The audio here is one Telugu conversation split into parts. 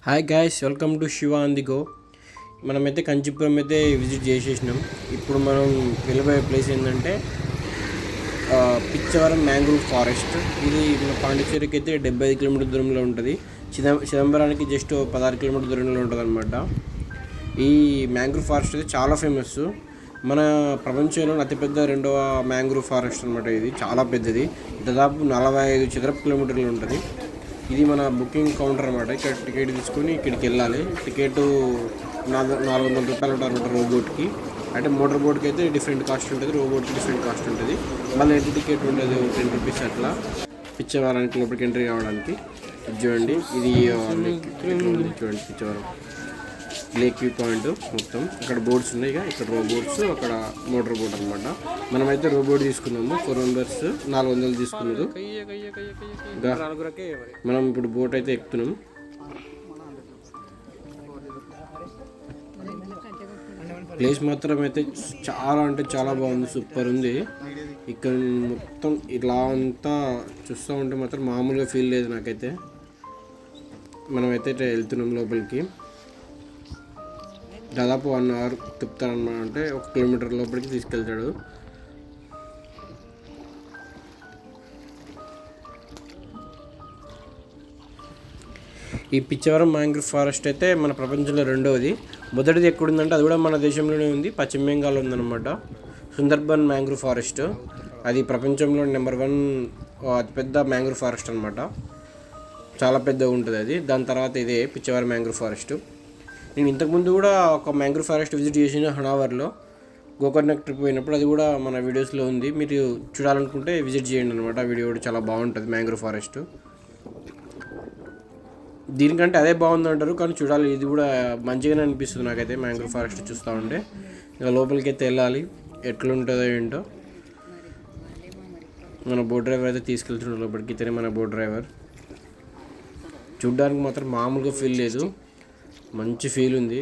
Hi guys, welcome to Shiva on the go. మనమైతే కంచిపురం అయితే విజిట్ చేసేసినాం. ఇప్పుడు మనం వెళ్ళబోయే ప్లేస్ ఏంటంటే పిచ్చవరం మ్యాంగ్రూవ్ ఫారెస్ట్. ఇది మన పాండిచ్చేరికి అయితే 75 కిలోమీటర్ దూరంలో ఉంటుంది. చిదంబరానికి జస్ట్ 16 కిలోమీటర్ దూరంలో ఉంటుంది అనమాట. ఈ మ్యాంగ్రూవ్ ఫారెస్ట్ అయితే చాలా ఫేమస్. మన ప్రపంచంలో అతిపెద్ద రెండవ మ్యాంగ్రూవ్ ఫారెస్ట్ అనమాట. ఇది చాలా పెద్దది, దాదాపు 45 చదరపు కిలోమీటర్లు ఉంటుంది. ఇది మన బుకింగ్ కౌంటర్ అనమాట. ఇక్కడ టికెట్ తీసుకొని ఇక్కడికి వెళ్ళాలి. టికెట్ 400 రూపాయలు ఉంటుంది అనమాట రోబోట్కి. అంటే మోటార్ బోట్కి అయితే డిఫరెంట్ కాస్ట్ ఉంటుంది, రోబోట్కి డిఫరెంట్ కాస్ట్ ఉంటుంది. మళ్ళీ ఎంట్రీ టికెట్ ఉండదు, 10 రూపీస్ అట్లా పిచ్చవరానికి లోపలికి ఎంట్రీ కావడానికి. చూడండి, ఇది చూడండి పిచ్చవరం లేక్ వ్యూ పాయింట్ మొత్తం. ఇక్కడ బోట్స్ ఉన్నాయి, ఇక్కడ రోబోట్స్, అక్కడ మోటార్ బోట్ అనమాట. మనమైతే రోబోట్ తీసుకున్నాము, 4 మెంబర్స్ 400 తీసుకున్నారు. మనం ఇప్పుడు బోట్ అయితే ఎక్కుతున్నాం. ప్లేస్ మాత్రం అయితే చాలా అంటే చాలా బాగుంది, సూపర్ ఉంది. ఇక్కడ మొత్తం ఇలా అంతా చూస్తూ ఉంటే మాత్రం మామూలుగా ఫీల్ లేదు నాకైతే. మనమైతే వెళ్తున్నాం లోపలికి. దాదాపు 1 అవర్ తిప్పుతాడన్నమాట. అంటే 1 కిలోమీటర్ లోపలికి తీసుకెళ్తాడు. ఈ పిచ్చవరం మ్యాంగ్రూవ్ ఫారెస్ట్ అయితే మన ప్రపంచంలో రెండవది. మొదటిది ఎక్కడుందంటే అది కూడా మన దేశంలోనే ఉంది, పశ్చిమ బెంగాల్ ఉందన్నమాట. సుందర్బన్ మ్యాంగ్రూవ్ ఫారెస్ట్, అది ప్రపంచంలో నెంబర్ 1 అతిపెద్ద మ్యాంగ్రూవ్ ఫారెస్ట్ అనమాట. చాలా పెద్దగా ఉంటుంది అది. దాని తర్వాత ఇదే పిచ్చవరం మ్యాంగ్రూవ్ ఫారెస్ట్. నేను ఇంతకుముందు కూడా ఒక మ్యాంగ్రూవ్ ఫారెస్ట్ విజిట్ చేసిన హనావర్లో గోకర్ణక్ ట్రిప్ పోయినప్పుడు. అది కూడా మన వీడియోస్లో ఉంది, మీరు చూడాలనుకుంటే విజిట్ చేయండి అనమాట. ఆ వీడియో కూడా చాలా బాగుంటుంది మ్యాంగ్రూవ్ ఫారెస్ట్. దీనికంటే అదే బాగుంది అంటారు, కానీ చూడాలి. ఇది కూడా మంచిగానే అనిపిస్తుంది నాకైతే మ్యాంగ్రూవ్ ఫారెస్ట్ చూస్తూ ఉంటే. ఇక లోపలికి అయితే వెళ్ళాలి, ఎట్లుంటుందో ఏంటో. మన బోట్ డ్రైవర్ అయితే తీసుకెళ్తున్నాడు లోపలికి. ఇతనే మన బోట్ డ్రైవర్. చూడ్డానికి మాత్రం మామూలుగా ఫీల్ లేదు, మంచి ఫీల్ ఉంది.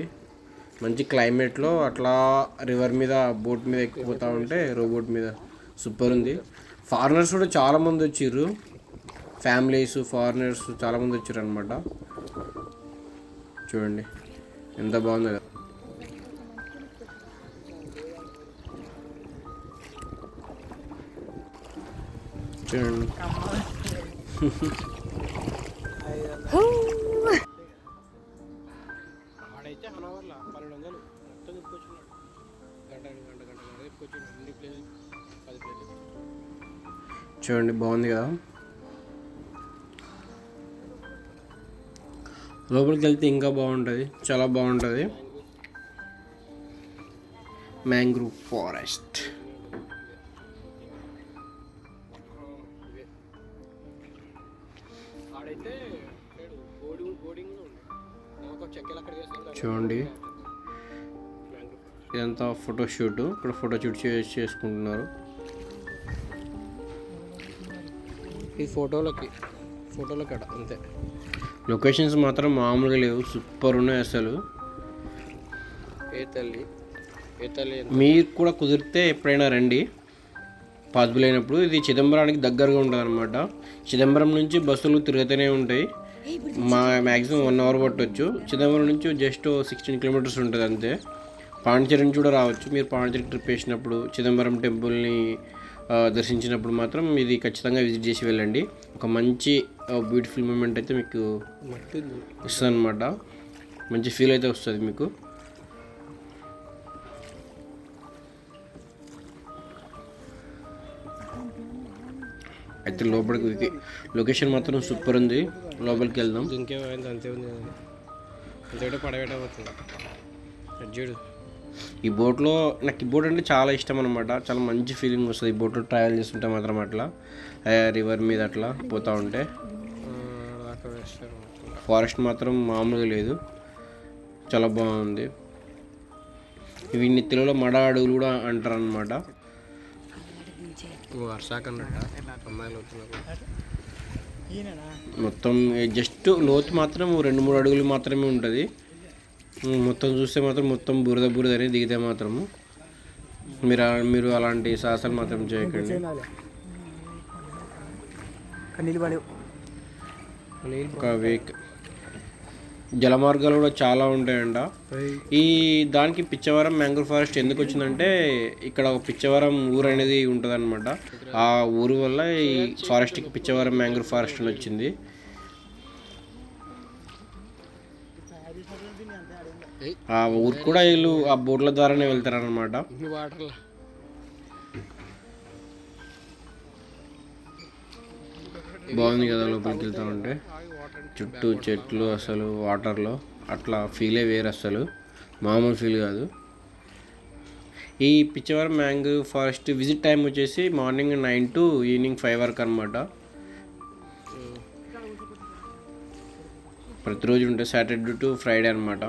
మంచి క్లైమేట్లో అట్లా రివర్ మీద బోట్ మీద ఎక్కిపోతూ ఉంటే, రోబోట్ మీద సూపర్ ఉంది. ఫారినర్స్ కూడా చాలామంది వచ్చిర్రు, ఫ్యామిలీస్, ఫారినర్స్ చాలామంది వచ్చారు అనమాట. చూడండి ఎంత బాగుందో కదా. చూడండి ఆడైతే హనవర్లో 1200 మొత్తం తిప్పుకొచ్చున్నాడు. గంట తిప్పుకొచ్చిండు, 10 ప్లేస్. చూడండి బాగుంది కదా. లోపలికి వెళ్తే ఇంకా బాగుంటుంది, చాలా బాగుంటుంది. మ్యాంగ్రూవ్ ఫారెస్ట్ చూడండి. ఇదంతా ఫోటోషూట్, ఇక్కడ ఫోటోషూట్ చేసుకుంటున్నారు. ఈ ఫోటోలకి అక్కడ అంతే. లొకేషన్స్ మాత్రం మామూలుగా లేవు, సూపర్ ఉన్నాయి అసలు. ఏ తల్లి మీరు కూడా కుదిరితే ఎప్పుడైనా రండి, పాసిబుల్ అయినప్పుడు. ఇది చిదంబరానికి దగ్గరగా ఉంటుంది అనమాట. చిదంబరం నుంచి బస్సులు తిరుగుతూనే ఉంటాయి. మ్యాక్సిమం 1 అవర్ పట్టవచ్చు. చిదంబరం నుంచి జస్ట్ 16 కిలోమీటర్స్ ఉంటుంది అంతే. పాండిచేరి నుంచి కూడా రావచ్చు. మీరు పాండిచేరి ట్రిప్ వేసినప్పుడు, చిదంబరం టెంపుల్ని దర్శించినప్పుడు మాత్రం ఇది ఖచ్చితంగా విజిట్ చేసి వెళ్ళండి. ఒక మంచి బ్యూటిఫుల్ మూమెంట్ అయితే మీకు ఇస్తుంది అనమాట. మంచి ఫీల్ అయితే వస్తుంది మీకు. అయితే లోపలికి లొకేషన్ మాత్రం సూపర్ ఉంది, లోపలికి వెళ్దాం. ఇంకేమైంది అంతే ఉంది, అంతే పడబెట్టబోతుంది. ఈ బోట్లో నాకు ఈ బోట్ అంటే చాలా ఇష్టం అనమాట. చాలా మంచి ఫీలింగ్ వస్తుంది ఈ బోట్లో ట్రావెల్ చేస్తుంటే మాత్రం. అట్లా రివర్ మీద అట్లా పోతూ ఉంటే. ఫారెస్ట్ మాత్రం మామూలుగా లేదు, చాలా బాగుంది. వీటిని తెలుగులో మడ అడవులు కూడా అంటారు అనమాట. మొత్తం జస్ట్ లోతు మాత్రం 2-3 అడుగులు మాత్రమే ఉంటుంది. మొత్తం చూస్తే మాత్రం మొత్తం బురదని దిగితే మాత్రము మీరు అలాంటి సాహసాలు మాత్రం చేయకండి. ఒక జలమార్గాలు కూడా చాలా ఉంటాయంట. ఈ దానికి పిచ్చవరం మ్యాంగ్రూవ్ ఫారెస్ట్ ఎందుకు వచ్చిందంటే ఇక్కడ ఒక పిచ్చవరం ఊరు అనేది ఉంటుంది అనమాట. ఆ ఊరు వల్ల ఈ ఫారెస్ట్కి పిచ్చవరం మ్యాంగ్రూవ్ ఫారెస్ట్ అని వచ్చింది. ఆ ఊరు కూడా వీళ్ళు ఆ బోట్ల ద్వారానే వెళ్తారనమాట. బాగుంది కదా లోపలికి వెళ్తా ఉంటే, చుట్టూ చెట్లు, అసలు వాటర్లో అట్లా ఫీలే వేరు, అసలు మామూలు ఫీల్ కాదు. ఈ Pichavaram mangrove forest visit time వచ్చేసి మార్నింగ్ 9 to ఈవినింగ్ 5 వరకు అనమాట. ప్రతిరోజు ఉంటుంది, సాటర్డే టు ఫ్రైడే అనమాట.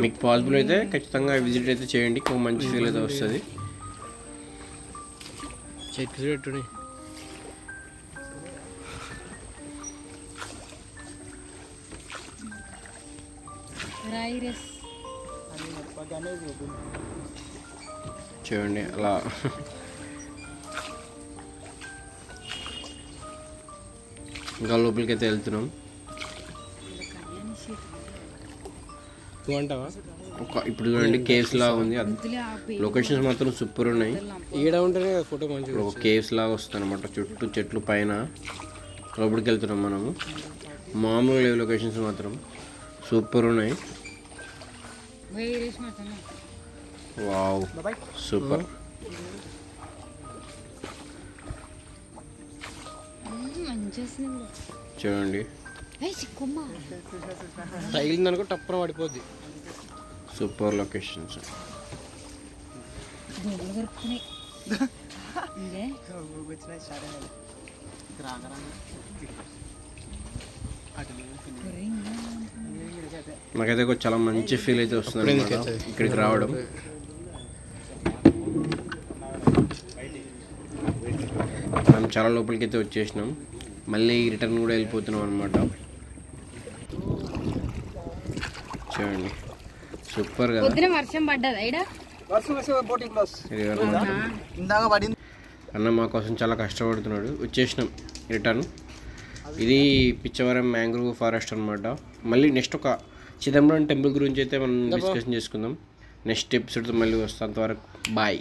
మీకు పాసిబుల్ అయితే ఖచ్చితంగా విజిట్ అయితే చేయండి, ఒక మంచి ఫీల్ అయితే వస్తుంది. చెట్లు పెట్టుని చూడండి అలా. ఇంకా లోపలికి అయితే వెళ్తున్నాం. ఇప్పుడు చూడండి కేవ్స్ లాగా ఉంది, లొకేషన్స్ మాత్రం సూపర్ ఉన్నాయి. ఈడ ఉంటేనే ఫోటో మంచిగా ఒక కేవ్స్ లాగా వస్తుంది అనమాట, చుట్టూ చెట్లు పైన లోపలికి వెళ్తున్నాం మనము. మామూలుగా లేవు లొకేషన్స్, మాత్రం సూపర్ ఉన్నాయి. Wow super. చూడండి తగిలిందనుకో టప్పున పడిపోద్ది. Super locations. నాకైతే చాలా మంచి ఫీల్ అయితే వస్తుంది ఇక్కడికి రావడం. మనం చాలా లోపలికి అయితే వచ్చేసినాం, మళ్ళీ రిటర్న్ కూడా వెళ్ళిపోతున్నాం అనమాట. చూడండి సూపర్ కదా. అన్న మా కోసం చాలా కష్టపడుతున్నాడు. వచ్చేసినాం రిటర్న్. ఇది పిచ్చవరం మ్యాంగ్రూవ్ ఫారెస్ట్ అనమాట. మళ్ళీ నెక్స్ట్ ఒక చిదంబరం టెంపుల్ గురించి అయితే మనం డిస్కషన్ చేసుకుందాం. నెక్స్ట్ ఎపిసోడ్తో మళ్ళీ వస్తాం. అంతవరకు బాయ్.